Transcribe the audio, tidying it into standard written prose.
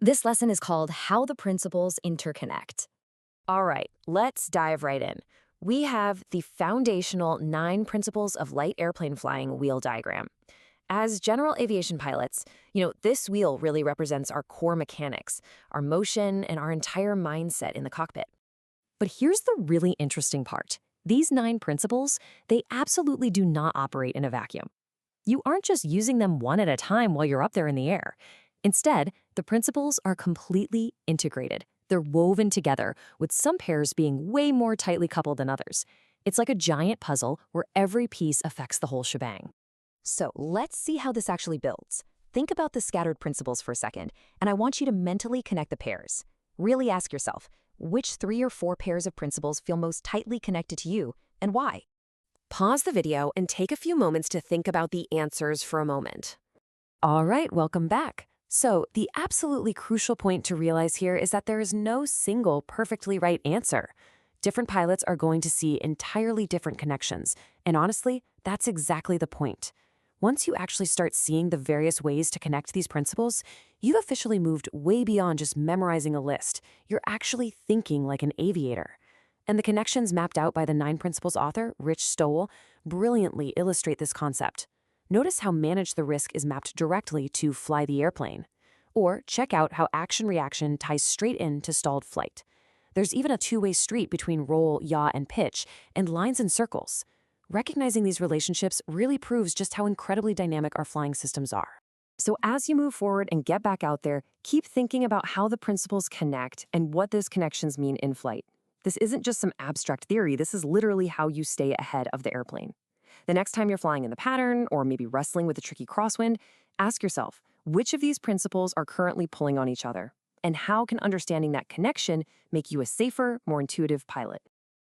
This lesson is called How the Principles Interconnect. All right, let's dive right in. We have the foundational 9 principles of light airplane flying wheel diagram. As general aviation pilots, this wheel really represents our core mechanics, our motion, and our entire mindset in the cockpit. But here's the really interesting part. These 9 principles, they absolutely do not operate in a vacuum. You aren't just using them one at a time while you're up there in the air. Instead, the principles are completely integrated. They're woven together, with some pairs being way more tightly coupled than others. It's like a giant puzzle where every piece affects the whole shebang. So let's see how this actually builds. Think about the scattered principles for a second, and I want you to mentally connect the pairs. Really ask yourself, which 3 or 4 pairs of principles feel most tightly connected to you, and why? Pause the video and take a few moments to think about the answers for a moment. All right, welcome back. So, the absolutely crucial point to realize here is that there is no single perfectly right answer. Different pilots are going to see entirely different connections, and honestly, that's exactly the point. Once you actually start seeing the various ways to connect these principles, you've officially moved way beyond just memorizing a list. You're actually thinking like an aviator. And the connections mapped out by the 9 principles author, Rich Stowell, brilliantly illustrate this concept. Notice how manage the risk is mapped directly to fly the airplane. Or check out how action-reaction ties straight into stalled flight. There's even a two-way street between roll, yaw, and pitch, and lines and circles. Recognizing these relationships really proves just how incredibly dynamic our flying systems are. So as you move forward and get back out there, keep thinking about how the principles connect and what those connections mean in flight. This isn't just some abstract theory, this is literally how you stay ahead of the airplane. The next time you're flying in the pattern, or maybe wrestling with a tricky crosswind, ask yourself, which of these principles are currently pulling on each other? And how can understanding that connection make you a safer, more intuitive pilot?